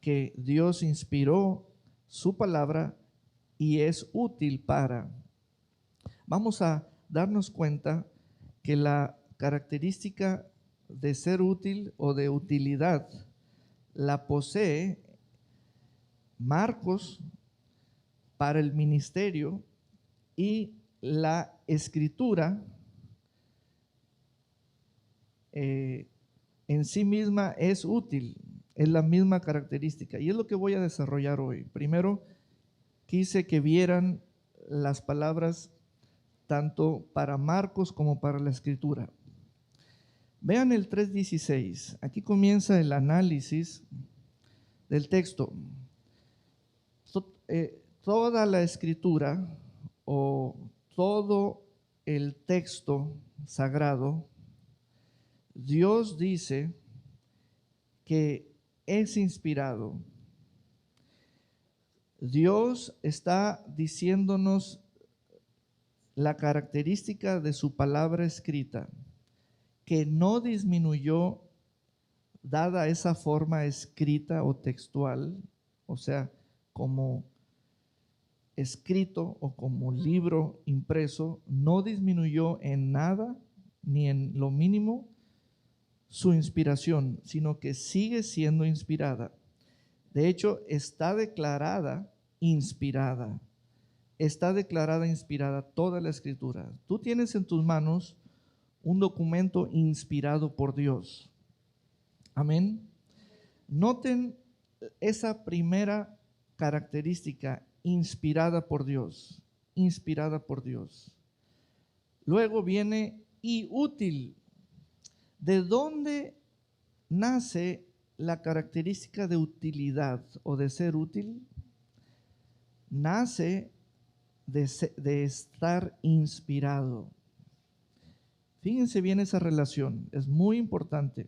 que Dios inspiró su palabra y es útil para. Vamos a darnos cuenta que la característica de ser útil o de utilidad la posee Marcos para el ministerio, y la escritura en sí misma es útil, es la misma característica. Y es lo que voy a desarrollar hoy. Primero, quise que vieran las palabras tanto para Marcos como para la escritura. Vean el 3:16. Aquí comienza el análisis del texto. Toda la escritura o todo el texto sagrado, Dios dice que es inspirado. Dios está diciéndonos la característica de su palabra escrita, que no disminuyó dada esa forma escrita o textual, o sea, como escrito o como libro impreso, no disminuyó en nada ni en lo mínimo su inspiración, sino que sigue siendo inspirada. De hecho, está declarada inspirada. Está declarada inspirada toda la escritura. Tú tienes en tus manos un documento inspirado por Dios. Amén. Noten esa primera característica, inspirada por Dios, inspirada por Dios. Luego viene y útil. ¿De dónde nace la característica de utilidad o de ser útil? Nace de estar inspirado. Fíjense bien esa relación, es muy importante.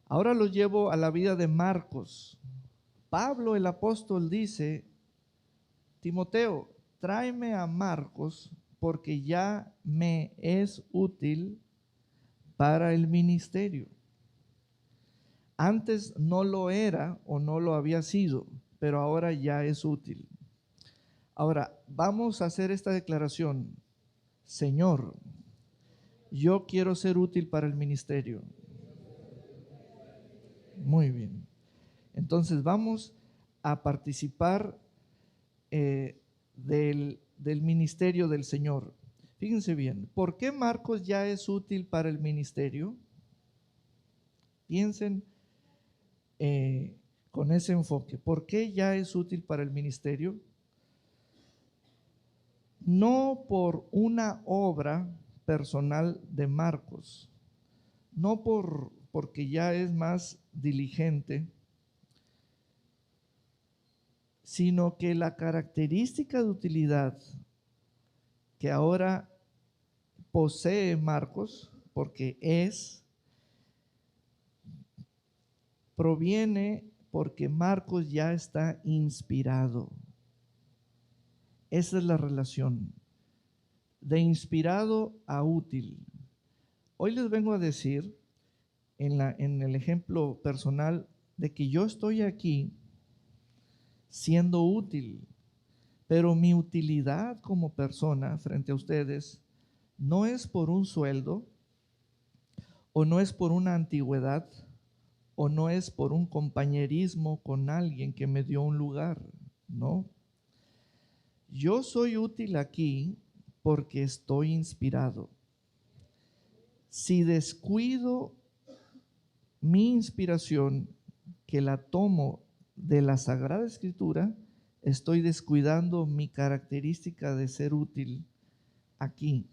Ahora lo llevo a la vida de Marcos. Pablo el apóstol dice: Timoteo, tráeme a Marcos porque ya me es útil para el ministerio. Antes no lo era o no lo había sido, pero ahora ya es útil. Ahora, vamos a hacer esta declaración. Señor, yo quiero ser útil para el ministerio. Muy bien. Entonces vamos a participar del ministerio del Señor. Fíjense bien, ¿por qué Marcos ya es útil para el ministerio? Piensen con ese enfoque. ¿Por qué ya es útil para el ministerio? No por una obra personal de Marcos, no porque ya es más diligente, sino que la característica de utilidad que ahora posee Marcos, porque proviene porque Marcos ya está inspirado. Esa es la relación, de inspirado a útil. Hoy les vengo a decir, en el ejemplo personal, de que yo estoy aquí siendo útil, pero mi utilidad como persona frente a ustedes no es por un sueldo, o no es por una antigüedad, o no es por un compañerismo con alguien que me dio un lugar, no. Yo soy útil aquí porque estoy inspirado. Si descuido mi inspiración, que la tomo de la Sagrada Escritura, estoy descuidando mi característica de ser útil aquí.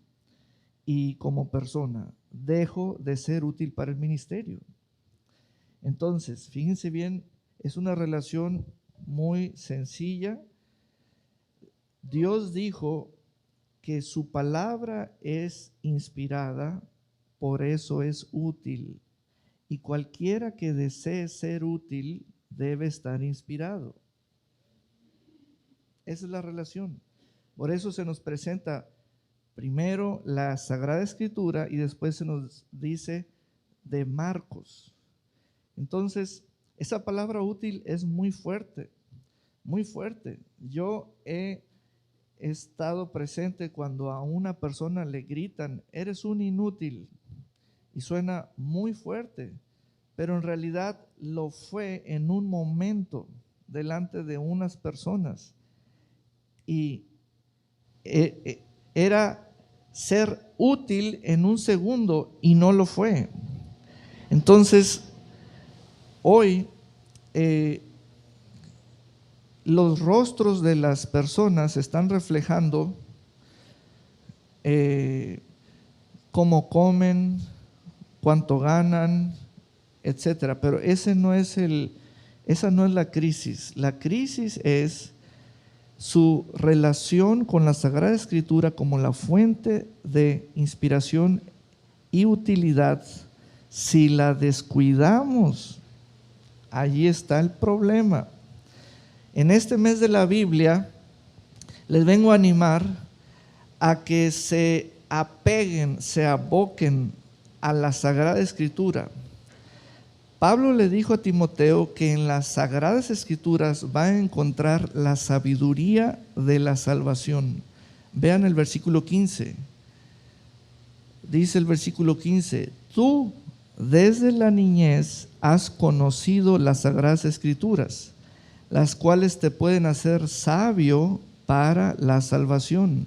Y como persona, dejo de ser útil para el ministerio. Entonces, fíjense bien, es una relación muy sencilla. Dios dijo que su palabra es inspirada, por eso es útil. Y cualquiera que desee ser útil debe estar inspirado. Esa es la relación. Por eso se nos presenta primero la Sagrada Escritura y después se nos dice de Marcos. Entonces, Esa palabra útil es muy fuerte, muy fuerte. Yo he estado presente cuando a una persona le gritan, eres un inútil, y suena muy fuerte, pero en realidad lo fue en un momento delante de unas personas. Y era ser útil en un segundo y no lo fue. Entonces, hoy los rostros de las personas están reflejando cómo comen, cuánto ganan, etcétera. Pero esa no es la crisis. La crisis es su relación con la Sagrada Escritura como la fuente de inspiración y utilidad. Si la descuidamos, allí está el problema. En este mes de la Biblia, les vengo a animar a que se apeguen, se aboquen a la Sagrada Escritura. Pablo le dijo a Timoteo que en las Sagradas Escrituras va a encontrar la sabiduría de la salvación. Vean el versículo 15. Dice el versículo 15, tú desde la niñez has conocido las Sagradas Escrituras, las cuales te pueden hacer sabio para la salvación,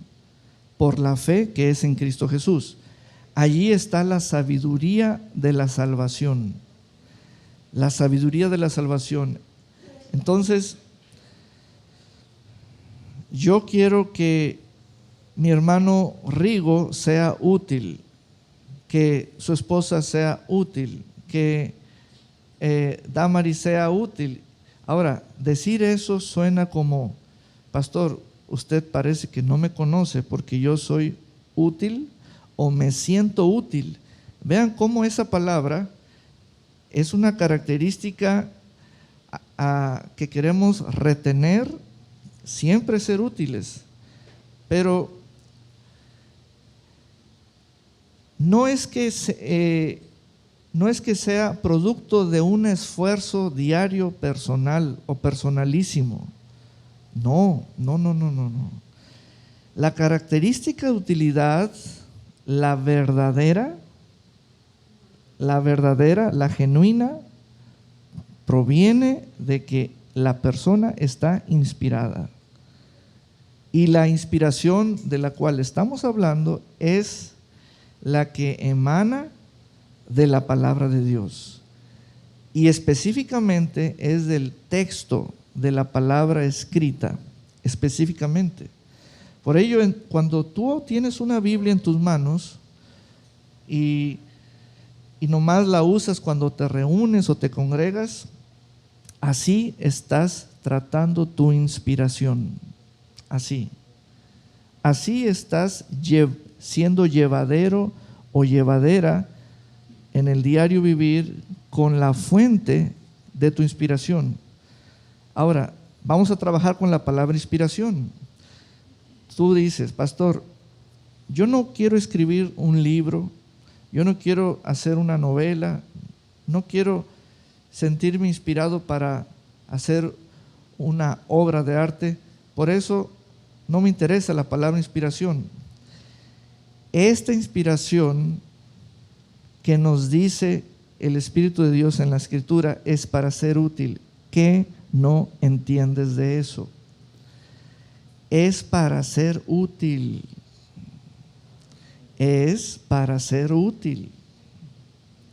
por la fe que es en Cristo Jesús. Allí está la sabiduría de la salvación. La sabiduría de la salvación. Entonces, yo quiero que mi hermano Rigo sea útil, que su esposa sea útil, que Damaris sea útil. Ahora, decir eso suena como, pastor, usted parece que no me conoce porque yo soy útil o me siento útil. Vean cómo esa palabra es una característica que queremos retener, siempre ser útiles, pero no es que sea producto de un esfuerzo diario personal o personalísimo. No. La característica de utilidad, la verdadera, la genuina, proviene de que la persona está inspirada. Y la inspiración de la cual estamos hablando es la que emana de la palabra de Dios. Y específicamente es del texto de la palabra escrita, específicamente. Por ello, cuando tú tienes una Biblia en tus manos y nomás la usas cuando te reúnes o te congregas, así estás tratando tu inspiración. Así estás siendo llevadero o llevadera en el diario vivir con la fuente de tu inspiración. Ahora, vamos a trabajar con la palabra inspiración. Tú dices, pastor, yo no quiero escribir un libro, yo no quiero hacer una novela, no quiero sentirme inspirado para hacer una obra de arte, por eso no me interesa la palabra inspiración. Esta inspiración que nos dice el Espíritu de Dios en la Escritura es para ser útil. ¿Qué no entiendes de eso? Es para ser útil. Es para ser útil.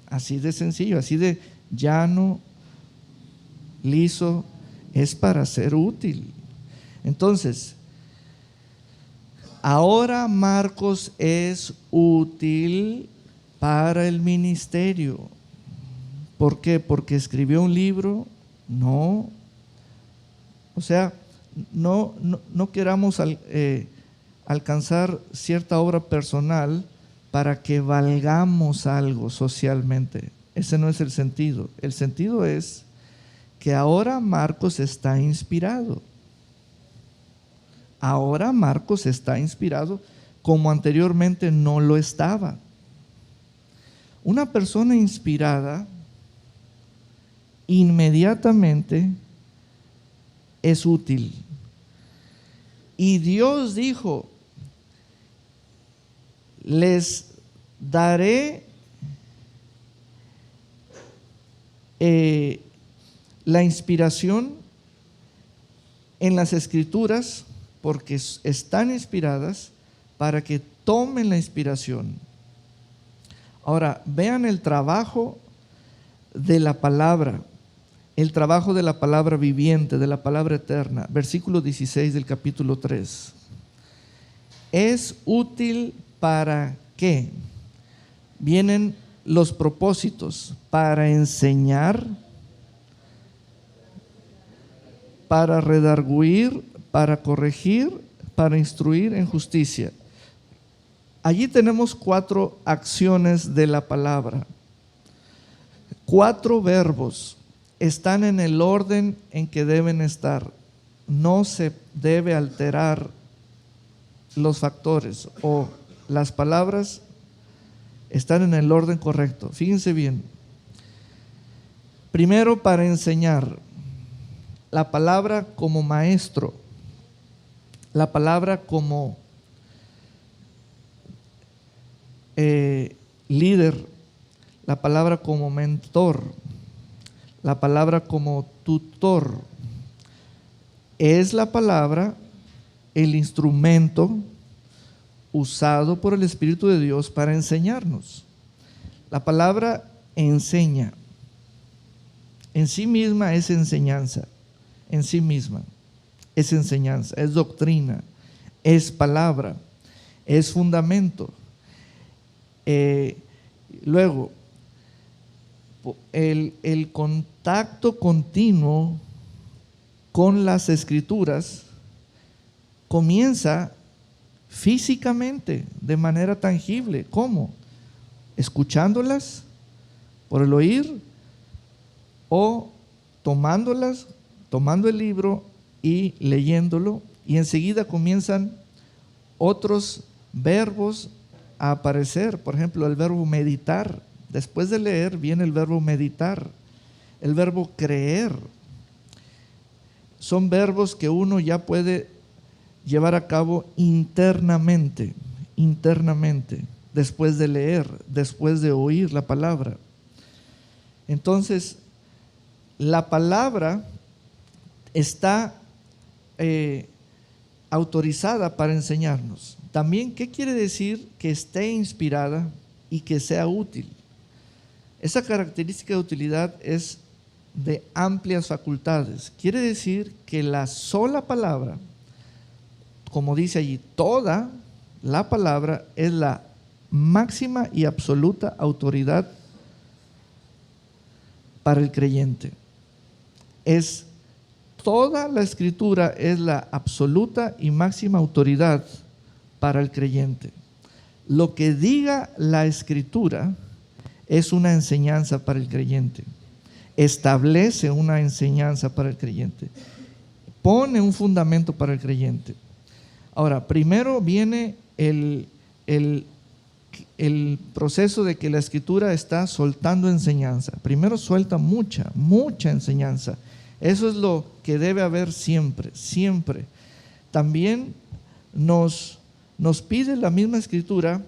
Así de sencillo, así de llano, liso, es para ser útil. Entonces, ahora Marcos es útil para el ministerio. ¿Por qué? ¿Porque escribió un libro? No. O sea, no queramos alcanzar cierta obra personal para que valgamos algo socialmente. Ese no es el sentido. El sentido es que ahora Marcos está inspirado. Ahora Marcos está inspirado como anteriormente no lo estaba. Una persona inspirada inmediatamente es útil. Y Dios dijo, les daré la inspiración en las Escrituras, porque están inspiradas, para que tomen la inspiración. Ahora, vean el trabajo de la palabra, el trabajo de la palabra viviente, de la palabra eterna. Versículo 16 del capítulo 3. ¿Es útil para qué? Vienen los propósitos: para enseñar, para redarguir, para corregir, para instruir en justicia. Allí tenemos 4 acciones de la palabra. 4 verbos están en el orden en que deben estar. No se debe alterar los factores, o las palabras están en el orden correcto. Fíjense bien. Primero, para enseñar. La palabra como maestro, la palabra como líder, la palabra como mentor, la palabra como tutor. Es la palabra el instrumento usado por el Espíritu de Dios para enseñarnos. La palabra enseña. En sí misma es enseñanza. En sí misma es enseñanza, es doctrina, es palabra, es fundamento. Luego, el contacto continuo con las Escrituras comienza físicamente, de manera tangible. ¿Cómo? Escuchándolas por el oír, o tomándolas, tomando el libro y leyéndolo, y enseguida comienzan otros verbos a aparecer. Por ejemplo, el verbo meditar. Después de leer viene el verbo meditar, el verbo creer. Son verbos que uno ya puede llevar a cabo internamente, después de leer, después de oír la palabra. Entonces, la palabra está autorizada para enseñarnos. También, ¿qué quiere decir que esté inspirada y que sea útil? Esa característica de utilidad es de amplias facultades. Quiere decir que la sola palabra, como dice allí, toda la palabra es la máxima y absoluta autoridad para el creyente. Toda la Escritura es la absoluta y máxima autoridad para el creyente. Lo que diga la Escritura es una enseñanza para el creyente. Establece una enseñanza para el creyente. Pone un fundamento para el creyente. Ahora, primero viene el proceso de que la Escritura está soltando enseñanza. Primero suelta mucha enseñanza. Eso es lo que debe haber siempre, siempre. También nos pide la misma Escritura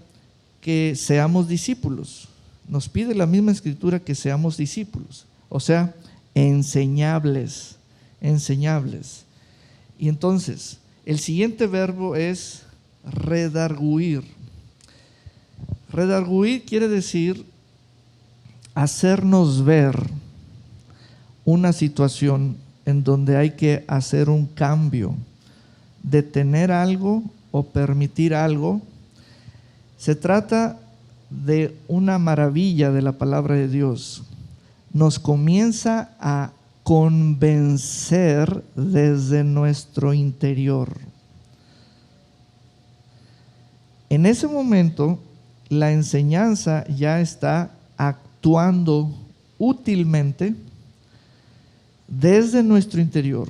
que seamos discípulos. Nos pide la misma Escritura que seamos discípulos. O sea, enseñables. Y entonces, el siguiente verbo es redarguir. Redarguir quiere decir hacernos ver una situación en donde hay que hacer un cambio, detener algo o permitir algo. Se trata de una maravilla de la palabra de Dios. Nos comienza a convencer desde nuestro interior. En ese momento, la enseñanza ya está actuando útilmente desde nuestro interior.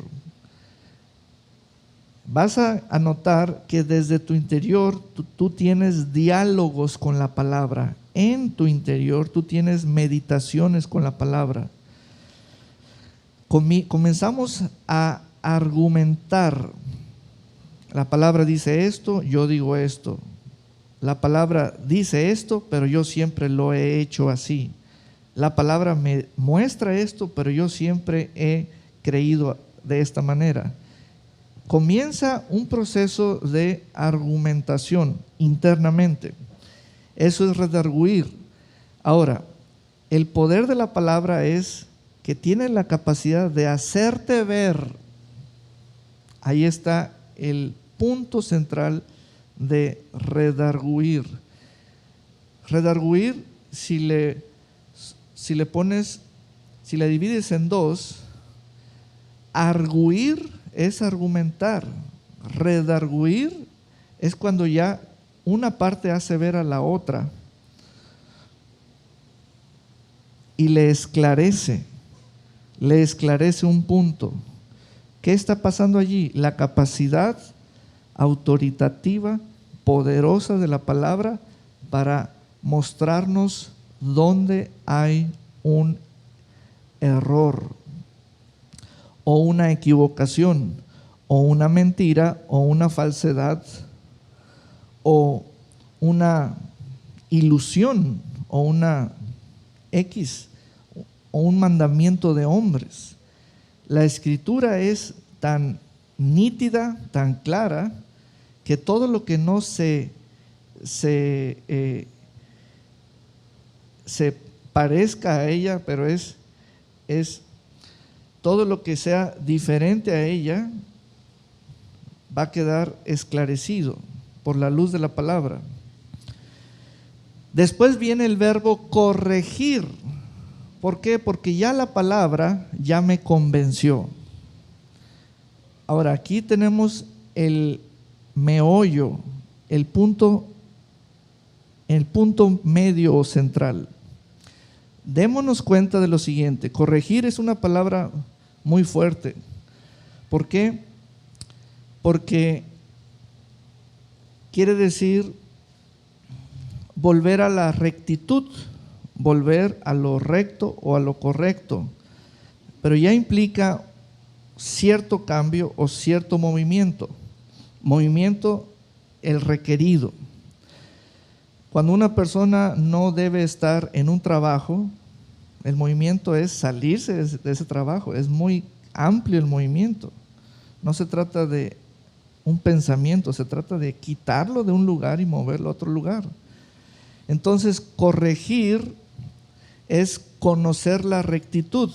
Vas a notar que desde tu interior tú tienes diálogos con la palabra. En tu interior tú tienes meditaciones con la palabra. comenzamos a argumentar. La palabra dice esto, yo digo esto. La palabra dice esto, pero yo siempre lo he hecho así. La palabra me muestra esto, pero yo siempre he creído de esta manera. Comienza un proceso de argumentación internamente. Eso es redarguir. Ahora, el poder de la palabra es que tiene la capacidad de hacerte ver. Ahí está el punto central de redarguir. Redarguir, si le divides en dos, arguir es argumentar. Redarguir es cuando ya una parte hace ver a la otra y le esclarece un punto. ¿Qué está pasando allí? La capacidad autoritativa, poderosa de la palabra para mostrarnos dónde hay un error o una equivocación o una mentira o una falsedad o una ilusión o una X o un mandamiento de hombres. La escritura es tan nítida, tan clara, que todo lo que no se parezca a ella, pero es todo lo que sea diferente a ella, va a quedar esclarecido por la luz de la palabra. Después viene el verbo corregir. ¿Por qué? Porque ya la palabra ya me convenció. Ahora, aquí tenemos el meollo, el punto medio o central. Démonos cuenta de lo siguiente: corregir es una palabra muy fuerte. ¿Por qué? Porque quiere decir volver a la rectitud, volver a lo recto o a lo correcto, pero ya implica cierto cambio o cierto movimiento el requerido. Cuando una persona no debe estar en un trabajo, el movimiento es salirse de ese trabajo. Es muy amplio el movimiento. No se trata de un pensamiento, se trata de quitarlo de un lugar y moverlo a otro lugar. Entonces, corregir es conocer la rectitud.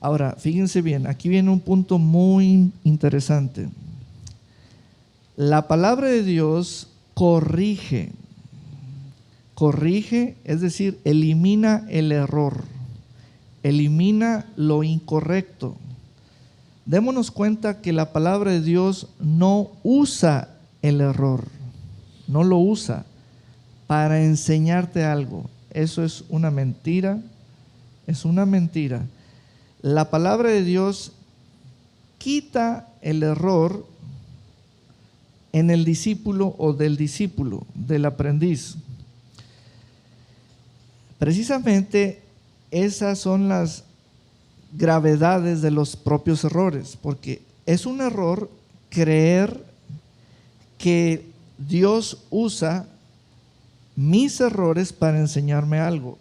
Ahora, fíjense bien, aquí viene un punto muy interesante. La palabra de Dios corrige, es decir, elimina el error, elimina lo incorrecto. Démonos cuenta que la palabra de Dios no usa el error, no lo usa para enseñarte algo. Eso es una mentira, es una mentira. La palabra de Dios quita el error en el discípulo o del discípulo, del aprendiz. Precisamente esas son las gravedades de los propios errores, porque es un error creer que Dios usa mis errores para enseñarme algo.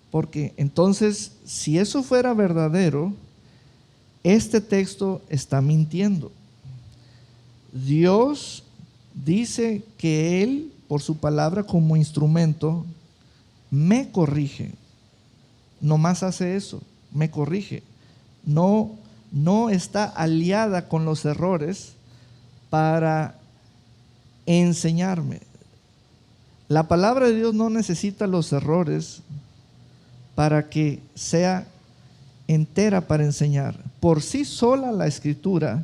Porque entonces, si eso fuera verdadero, este texto está mintiendo. Dios dice que Él, por su palabra como instrumento, me corrige. No más hace eso, me corrige. No está aliada con los errores para enseñarme. La palabra de Dios no necesita los errores para que sea entera para enseñar. Por sí sola la Escritura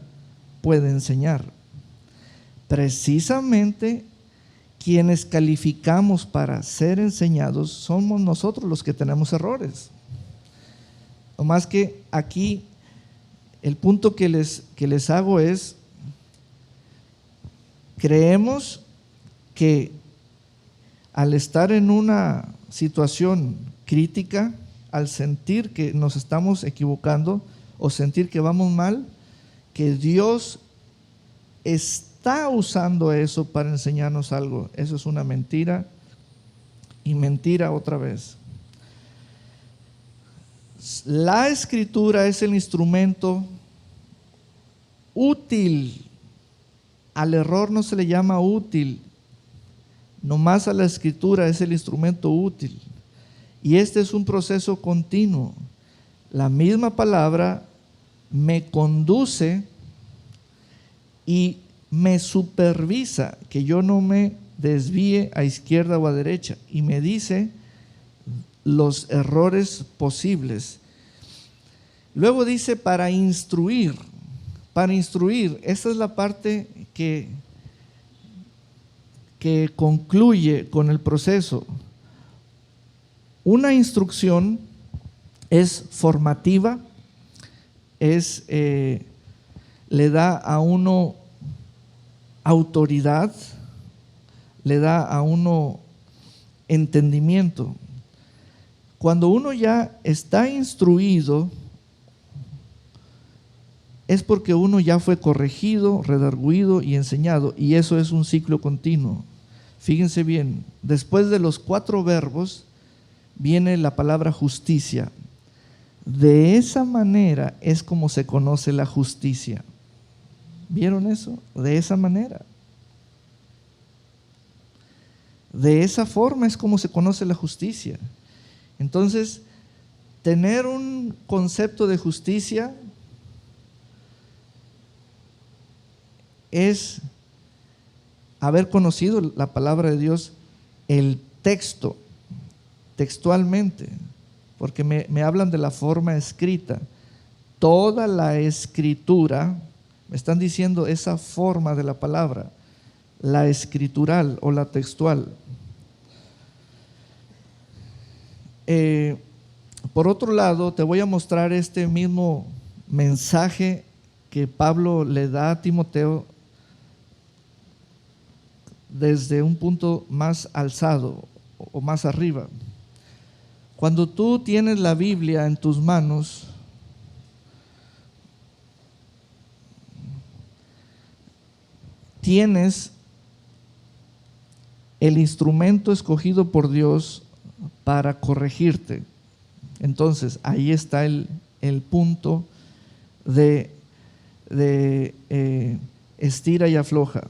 puede enseñar. Precisamente quienes calificamos para ser enseñados somos nosotros los que tenemos errores. No más que aquí el punto que les hago es: creemos que al estar en una situación crítica, al sentir que nos estamos equivocando o sentir que vamos mal, que Dios está usando eso para enseñarnos algo. Eso es una mentira y mentira otra vez. La Escritura es el instrumento útil. Al error no se le llama útil, nomás a la Escritura es el instrumento útil. Y este es un proceso continuo. La misma palabra me conduce y me supervisa que yo no me desvíe a izquierda o a derecha, y me dice los errores posibles. Luego dice para instruir. Para instruir, esta es la parte que concluye con el proceso. Una instrucción es formativa, le da a uno autoridad, le da a uno entendimiento. Cuando uno ya está instruido, es porque uno ya fue corregido, redarguido y enseñado, y eso es un ciclo continuo. Fíjense bien, después de los 4 verbos viene la palabra justicia. De esa manera es como se conoce la justicia. ¿Vieron eso? De esa manera. De esa forma es como se conoce la justicia. Entonces, tener un concepto de justicia es haber conocido la palabra de Dios, el texto, textualmente, porque me hablan de la forma escrita. Toda la escritura, me están diciendo esa forma de la palabra, la escritural o la textual. Por otro lado, te voy a mostrar este mismo mensaje que Pablo le da a Timoteo desde un punto más alzado o más arriba. Cuando tú tienes la Biblia en tus manos, tienes el instrumento escogido por Dios para corregirte. Entonces, ahí está el punto de estira y afloja.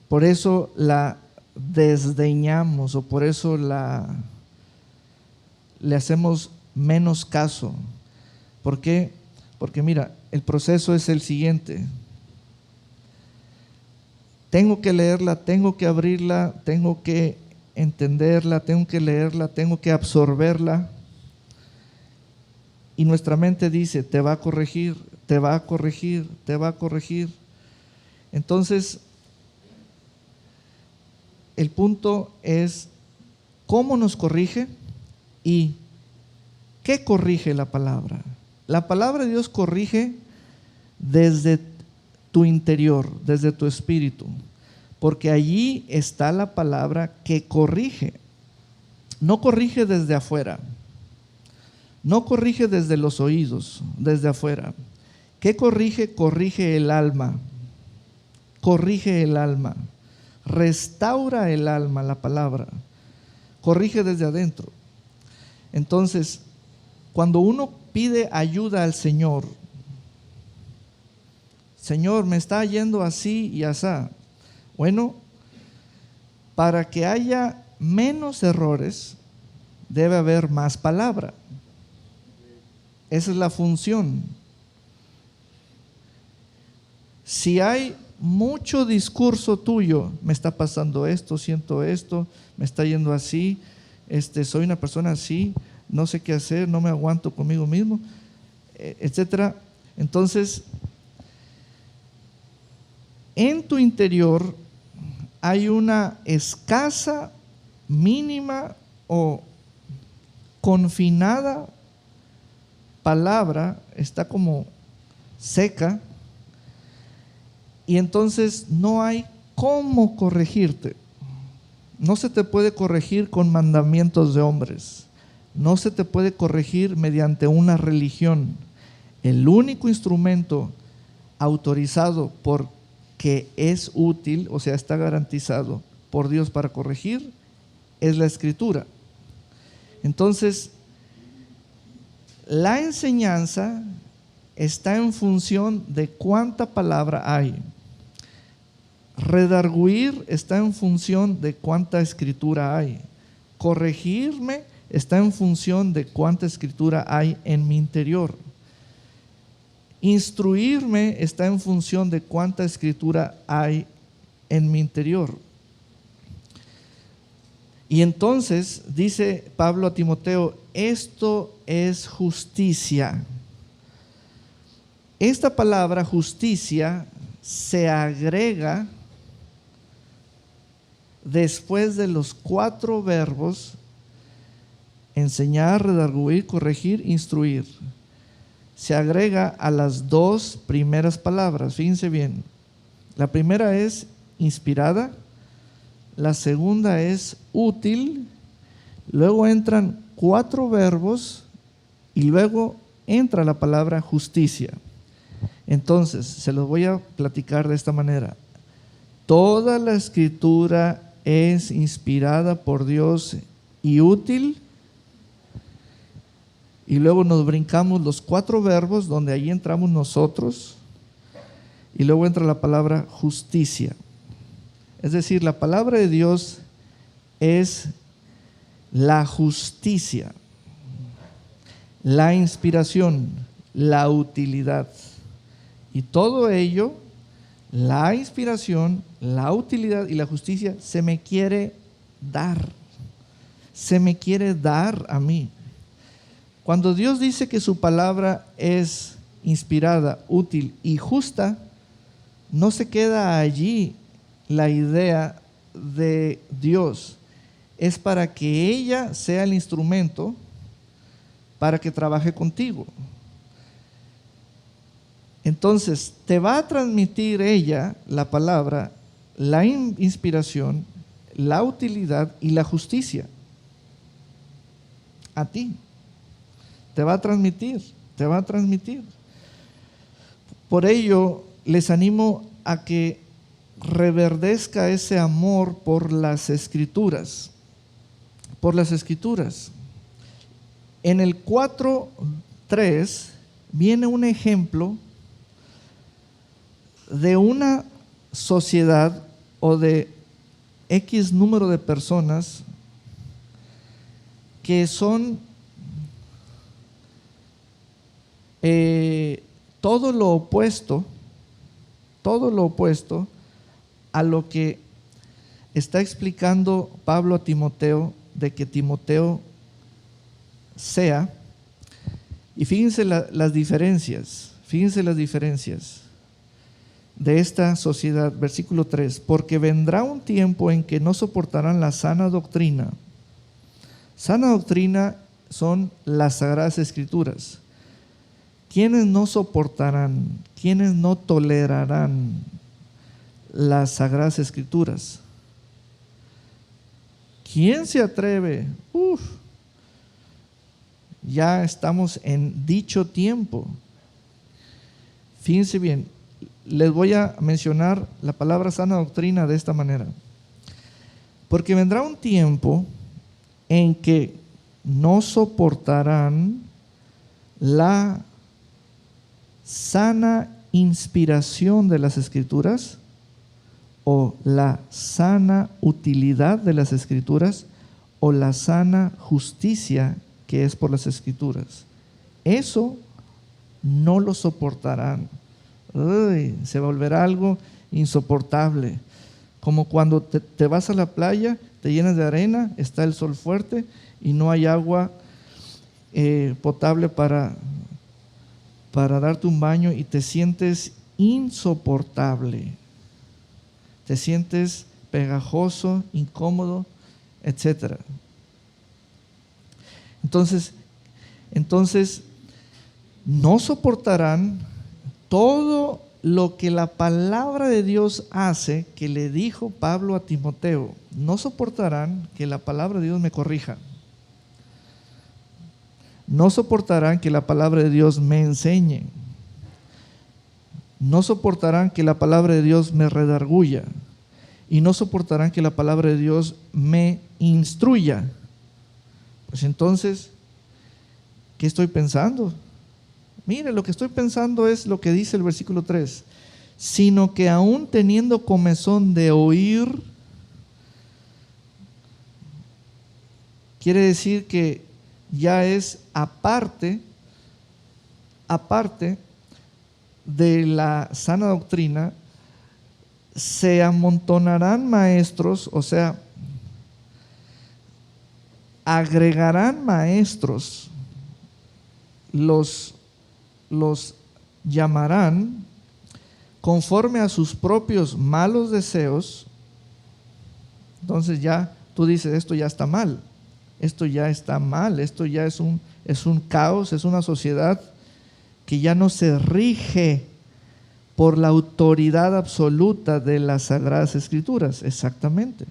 Por eso la desdeñamos, o por eso le hacemos menos caso. ¿Por qué? Porque mira, el proceso es el siguiente. Tengo que leerla, tengo que abrirla, tengo que entenderla, tengo que leerla, tengo que absorberla. Y nuestra mente dice, te va a corregir, te va a corregir, te va a corregir. Entonces, el punto es cómo nos corrige y qué corrige la palabra. La palabra de Dios corrige desde tu interior, desde tu espíritu, porque allí está la palabra que corrige. No corrige desde afuera, no corrige desde los oídos, desde afuera. ¿Qué corrige? Corrige el alma, corrige el alma, restaura el alma, la palabra, corrige desde adentro. Entonces, cuando uno pide ayuda al Señor, Señor, me está yendo así y asá. Bueno, para que haya menos errores, debe haber más palabra. Esa es la función. Si hay mucho discurso tuyo, me está pasando esto, siento esto, me está yendo así, soy una persona así, no sé qué hacer, no me aguanto conmigo mismo, etcétera. Entonces, en tu interior hay una escasa, mínima o confinada palabra, está como seca, y entonces no hay cómo corregirte. no se te puede corregir con mandamientos de hombres. No se te puede corregir mediante una religión. El único instrumento autorizado porque es útil, o sea, está garantizado por Dios para corregir, es la Escritura. Entonces, la enseñanza está en función de cuánta palabra hay. Redarguir está en función de cuánta escritura hay. Corregirme está en función de cuánta escritura hay en mi interior. Instruirme está en función de cuánta escritura hay en mi interior. Y entonces dice Pablo a Timoteo, esto es justicia. Esta palabra justicia se agrega después de los 4 verbos: enseñar, redarguir, corregir, instruir. Se agrega a las 2 primeras palabras. Fíjense bien. La primera es inspirada, la segunda es útil, luego entran 4 verbos y luego entra la palabra justicia. Entonces, se los voy a platicar de esta manera. Toda la escritura es inspirada por Dios y útil. Y luego nos brincamos los 4 verbos donde ahí entramos nosotros. Y luego entra la palabra justicia. Es decir, la palabra de Dios es la justicia, la inspiración, la utilidad. Y todo ello, la inspiración, la utilidad y la justicia, se me quiere dar. Se me quiere dar a mí. Cuando Dios dice que su palabra es inspirada, útil y justa, no se queda allí la idea de Dios. Es para que ella sea el instrumento para que trabaje contigo. Entonces, te va a transmitir ella la palabra, la inspiración, la utilidad y la justicia. A ti. Te va a transmitir. Por ello, les animo a que reverdezca ese amor por las Escrituras. Por las Escrituras. En el 4:3 viene un ejemplo de una sociedad o de X número de personas que son todo lo opuesto a lo que está explicando Pablo a Timoteo, de que Timoteo sea. Y fíjense las diferencias de esta sociedad. Versículo 3: porque vendrá un tiempo en que no soportarán la sana doctrina. Sana doctrina son las Sagradas Escrituras. ¿Quiénes no soportarán? ¿Quiénes no tolerarán las Sagradas Escrituras? ¿Quién se atreve? Ya estamos en dicho tiempo. Fíjense bien, les voy a mencionar la palabra sana doctrina de esta manera. Porque vendrá un tiempo en que no soportarán la sana inspiración de las Escrituras o la sana utilidad de las Escrituras o la sana justicia que es por las Escrituras. Eso no lo soportarán. Se volverá algo insoportable. Como cuando te vas a la playa, te llenas de arena, está el sol fuerte y no hay agua potable para darte un baño y te sientes insoportable. Te sientes pegajoso, incómodo, etc. Entonces, no soportarán todo lo que la palabra de Dios hace, que le dijo Pablo a Timoteo: no soportarán que la palabra de Dios me corrija. No soportarán que la palabra de Dios me enseñe. No soportarán que la palabra de Dios me redarguya. Y no soportarán que la palabra de Dios me instruya. Pues entonces, ¿qué estoy pensando? Mire, lo que estoy pensando es lo que dice el versículo 3. Sino que aún teniendo comezón de oír, quiere decir que ya es aparte de la sana doctrina, se amontonarán maestros, o sea, agregarán maestros, los llamarán conforme a sus propios malos deseos. Entonces ya tú dices, esto ya está mal, esto ya está mal, esto ya es un caos, es una sociedad que ya no se rige por la autoridad absoluta de las Sagradas Escrituras. Exactamente.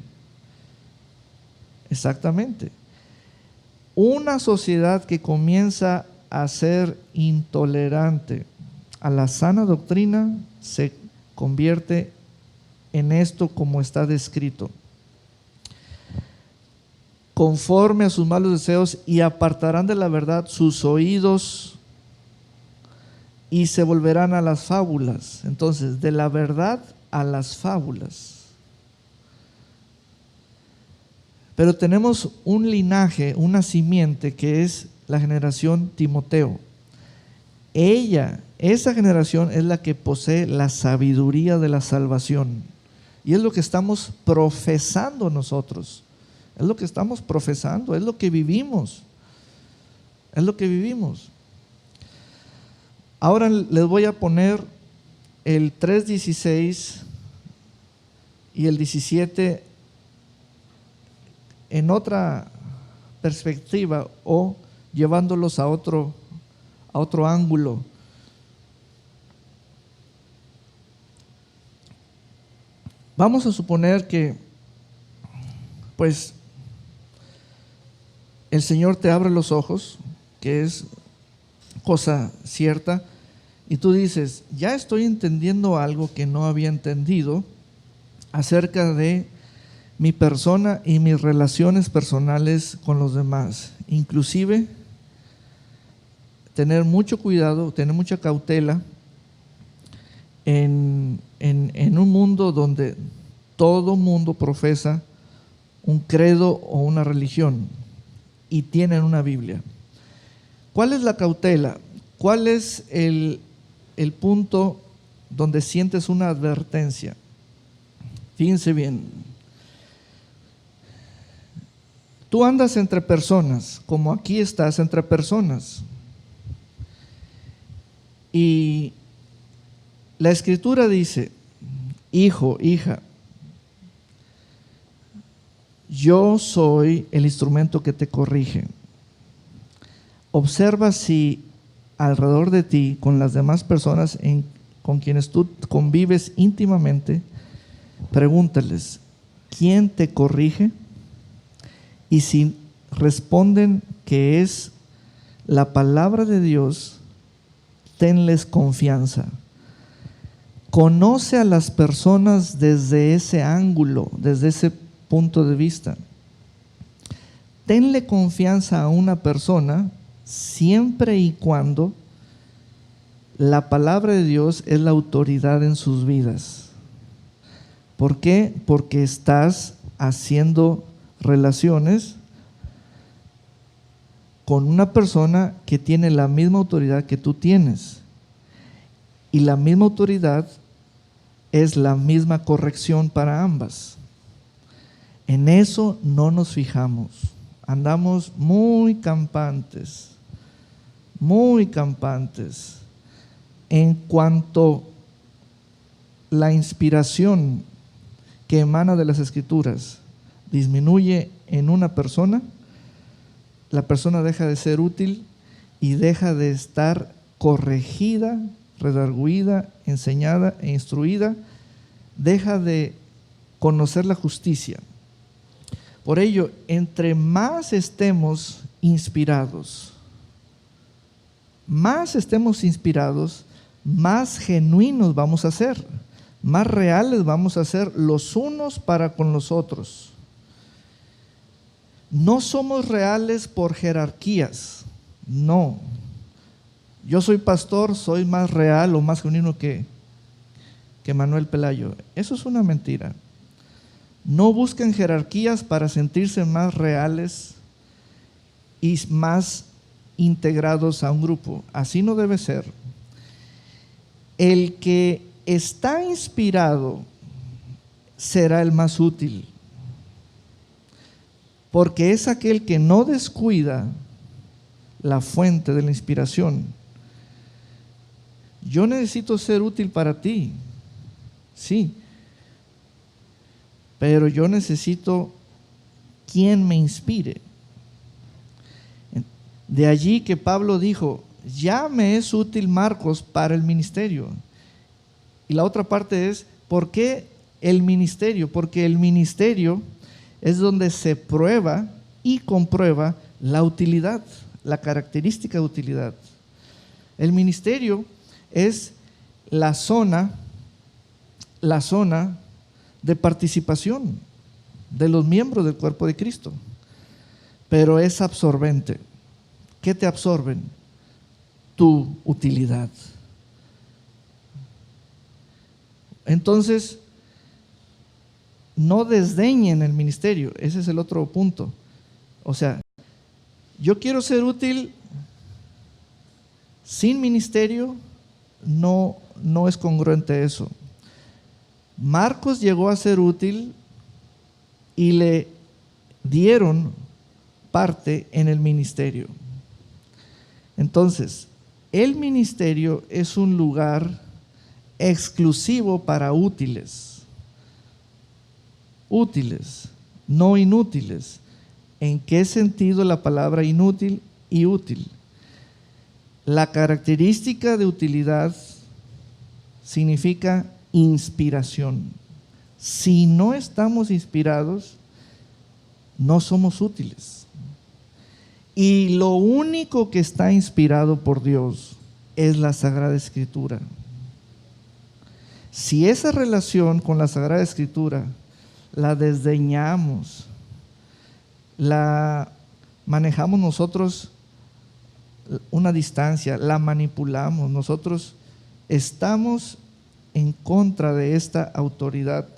Una sociedad que comienza a ser intolerante a la sana doctrina se convierte en esto como está descrito. Conforme a sus malos deseos, y apartarán de la verdad sus oídos y se volverán a las fábulas. Entonces, de la verdad a las fábulas. Pero tenemos un linaje, una simiente que es la generación Timoteo. Esa generación es la que posee la sabiduría de la salvación. Y es lo que estamos profesando nosotros. Es lo que estamos profesando, es lo que vivimos. Es lo que vivimos. Ahora les voy a poner el 3:16 y el 17 en otra perspectiva, o llevándolos a otro ángulo. Vamos a suponer que, pues, el Señor te abre los ojos, que es cosa cierta, y tú dices, ya estoy entendiendo algo que no había entendido acerca de mi persona y mis relaciones personales con los demás. Inclusive, tener mucho cuidado, tener mucha cautela en un mundo donde todo mundo profesa un credo o una religión y tienen una Biblia. ¿Cuál es la cautela? ¿Cuál es el punto donde sientes una advertencia? Fíjense bien. Tú andas entre personas, como aquí estás entre personas. Y la Escritura dice, hijo, hija, yo soy el instrumento que te corrige. Observa si alrededor de ti, con las demás personas con quienes tú convives íntimamente, pregúntales, ¿quién te corrige? Y si responden que es la palabra de Dios, tenles confianza. Conoce a las personas desde ese ángulo, desde ese punto de vista. Tenle confianza a una persona siempre y cuando la palabra de Dios es la autoridad en sus vidas. ¿Por qué? Porque estás haciendo relaciones con una persona que tiene la misma autoridad que tú tienes. Y la misma autoridad es la misma corrección para ambas. En eso no nos fijamos. Andamos muy campantes. En cuanto la inspiración que emana de las Escrituras disminuye en una persona, la persona deja de ser útil y deja de estar corregida, redarguida, enseñada e instruida, deja de conocer la justicia. Por ello, entre más estemos inspirados, más genuinos vamos a ser, más reales vamos a ser los unos para con los otros. No somos reales por jerarquías, no. Yo soy pastor, soy más real o más genuino que Manuel Pelayo. Eso es una mentira. No busquen jerarquías para sentirse más reales y más integrados a un grupo. Así no debe ser. El que está inspirado será el más útil, porque es aquel que no descuida la fuente de la inspiración. Yo necesito ser útil para ti, sí, pero yo necesito quien me inspire. De allí que Pablo dijo, ya me es útil Marcos para el ministerio. Y la otra parte es, ¿por qué el ministerio? Porque el ministerio es donde se prueba y comprueba la utilidad, la característica de utilidad. El ministerio es la zona de participación de los miembros del cuerpo de Cristo, pero es absorbente. ¿Qué te absorben? Tu utilidad. Entonces, no desdeñen el ministerio. Ese es el otro punto. O sea, yo quiero ser útil sin ministerio, no es congruente eso. Marcos llegó a ser útil y le dieron parte en el ministerio. Entonces, el ministerio es un lugar exclusivo para útiles, no inútiles. ¿En qué sentido la palabra inútil y útil? La característica de utilidad significa inspiración. Si no estamos inspirados, no somos útiles. Y lo único que está inspirado por Dios es la Sagrada Escritura. Si esa relación con la Sagrada Escritura la desdeñamos, la manejamos nosotros una distancia, la manipulamos, nosotros estamos en contra de esta autoridad.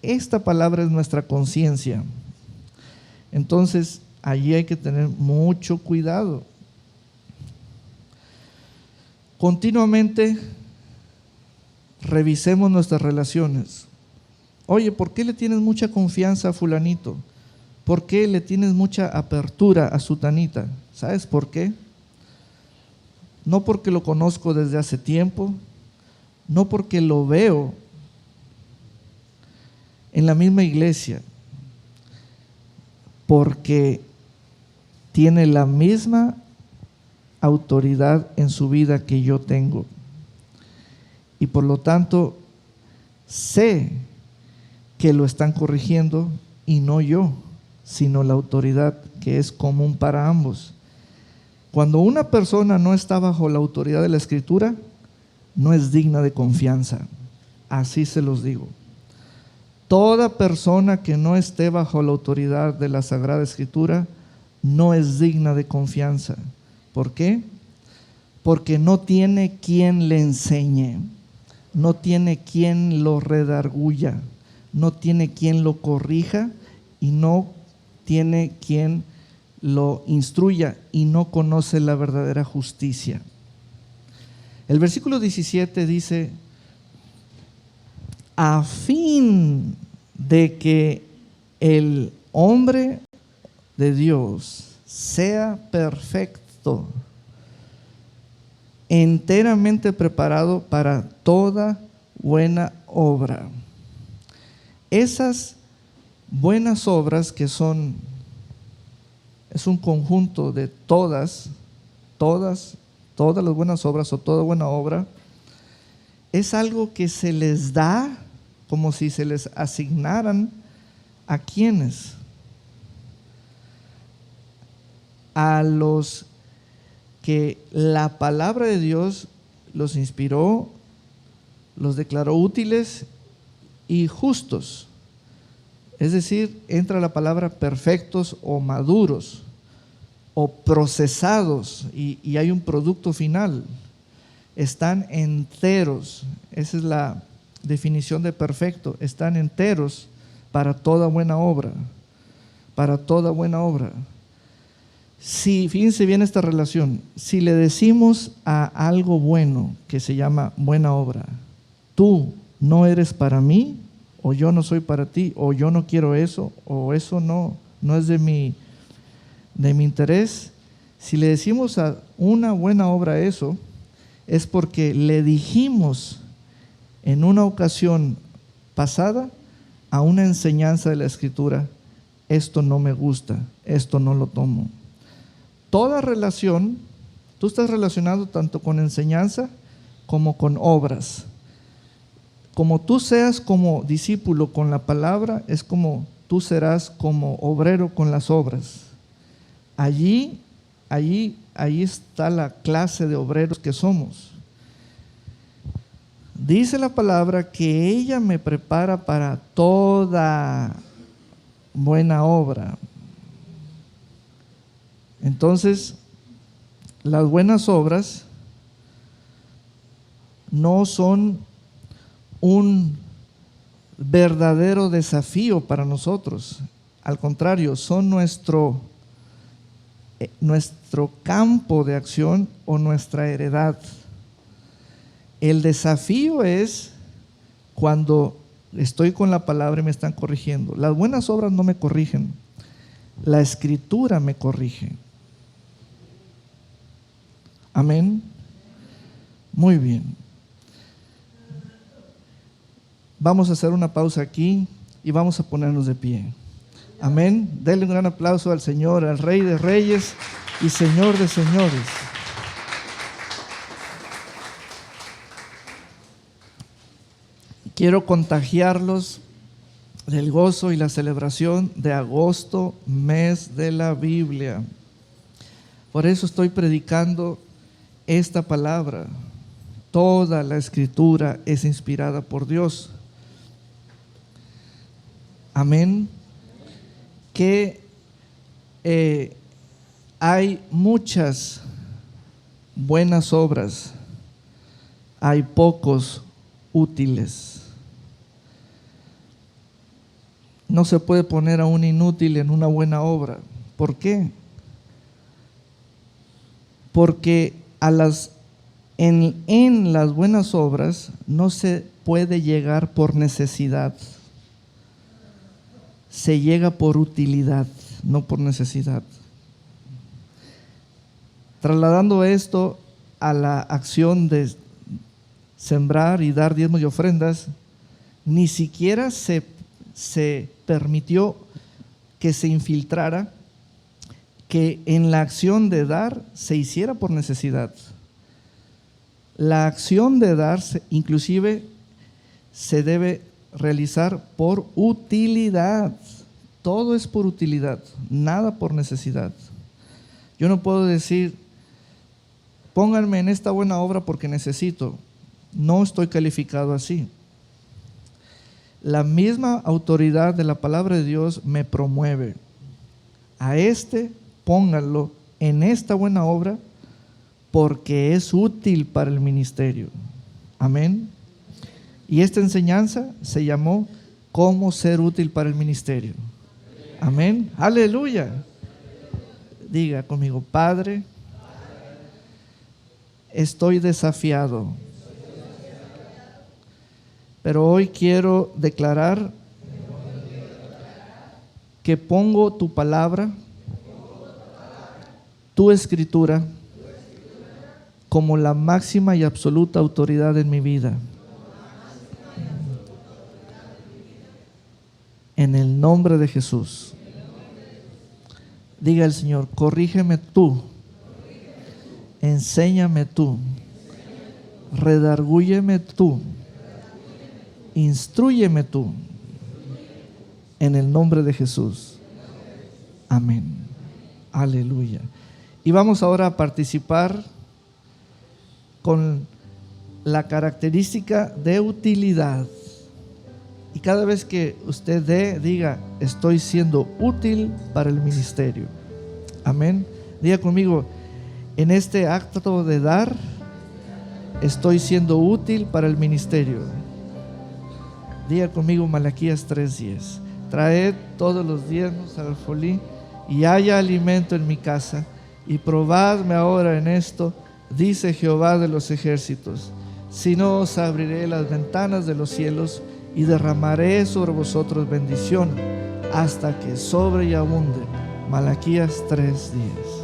Esta palabra es nuestra conciencia. Entonces, allí hay que tener mucho cuidado. Continuamente revisemos nuestras relaciones. Oye, ¿por qué le tienes mucha confianza a fulanito? ¿Por qué le tienes mucha apertura a sutanita? ¿Sabes por qué? No porque lo conozco desde hace tiempo, no porque lo veo en la misma iglesia, porque tiene la misma autoridad en su vida que yo tengo. Y por lo tanto, sé que lo están corrigiendo y no yo, sino la autoridad que es común para ambos. Cuando una persona no está bajo la autoridad de la Escritura, no es digna de confianza. Así se los digo. Toda persona que no esté bajo la autoridad de la Sagrada Escritura no es digna de confianza. ¿Por qué? Porque no tiene quien le enseñe, no tiene quien lo redarguya, no tiene quien lo corrija y no tiene quien lo instruya y no conoce la verdadera justicia. El versículo 17 dice, a fin de que el hombre de Dios sea perfecto, enteramente preparado para toda buena obra. Esas buenas obras que es un conjunto de todas todas las buenas obras o toda buena obra, es algo que se les da como si se les asignaran a quienes, a los que la palabra de Dios los inspiró, los declaró útiles y justos. Es decir, entra la palabra perfectos o maduros o procesados y hay un producto final. Están enteros, esa es la definición de perfecto, están enteros para toda buena obra, para toda buena obra. Si, fíjense bien esta relación, si le decimos a algo bueno que se llama buena obra, tú no eres para mí, o yo no soy para ti, o yo no quiero eso, o eso no es de mi interés. Si le decimos a una buena obra eso, es porque le dijimos en una ocasión pasada a una enseñanza de la Escritura, esto no me gusta, esto no lo tomo. Toda relación, tú estás relacionado tanto con enseñanza como con obras. Como tú seas como discípulo con la palabra, es como tú serás como obrero con las obras. Allí está la clase de obreros que somos. Dice la palabra que ella me prepara para toda buena obra. Entonces, las buenas obras no son un verdadero desafío para nosotros. Al contrario, son nuestro campo de acción o nuestra heredad. El desafío es cuando estoy con la palabra y me están corrigiendo. Las buenas obras no me corrigen, la Escritura me corrige. Amén. Muy bien. Vamos a hacer una pausa aquí y vamos a ponernos de pie. Amén. Denle un gran aplauso al Señor, al Rey de Reyes y Señor de Señores. Quiero contagiarlos del gozo y la celebración de agosto, mes de la Biblia. Por eso estoy predicando esta palabra. Toda la Escritura es inspirada por Dios. Amén. Que hay muchas buenas obras, hay pocos útiles. No se puede poner a un inútil en una buena obra. ¿Por qué? Porque en las buenas obras no se puede llegar por necesidad. Se llega por utilidad, no por necesidad. Trasladando esto a la acción de sembrar y dar diezmos y ofrendas, ni siquiera se permitió que se infiltrara que en la acción de dar se hiciera por necesidad. La acción de dar inclusive se debe realizar por utilidad. Todo es por utilidad, nada por necesidad. Yo no puedo decir, pónganme en esta buena obra porque necesito. No estoy calificado así. La misma autoridad de la palabra de Dios me promueve. A pónganlo en esta buena obra porque es útil para el ministerio. Amén. Y esta enseñanza se llamó ¿Cómo ser útil para el ministerio? Amén. Aleluya. Diga conmigo, Padre, estoy desafiado, pero hoy quiero declarar que pongo tu palabra, tu Escritura, como la máxima y absoluta autoridad en mi vida. En el nombre de Jesús. Diga el Señor, corrígeme tú enséñame tú, redargúyeme tú, instrúyeme tú, en el nombre de Jesús. Amén. Aleluya. Y vamos ahora a participar con la característica de utilidad. Y cada vez que usted diga, estoy siendo útil para el ministerio. Amén. Diga conmigo, en este acto de dar, estoy siendo útil para el ministerio. Diga conmigo Malaquías 3:10. Traed todos los diezmos al alfolí y haya alimento en mi casa, y probadme ahora en esto, dice Jehová de los ejércitos, si no os abriré las ventanas de los cielos y derramaré sobre vosotros bendición hasta que sobre y abunde. Malaquías 3:10.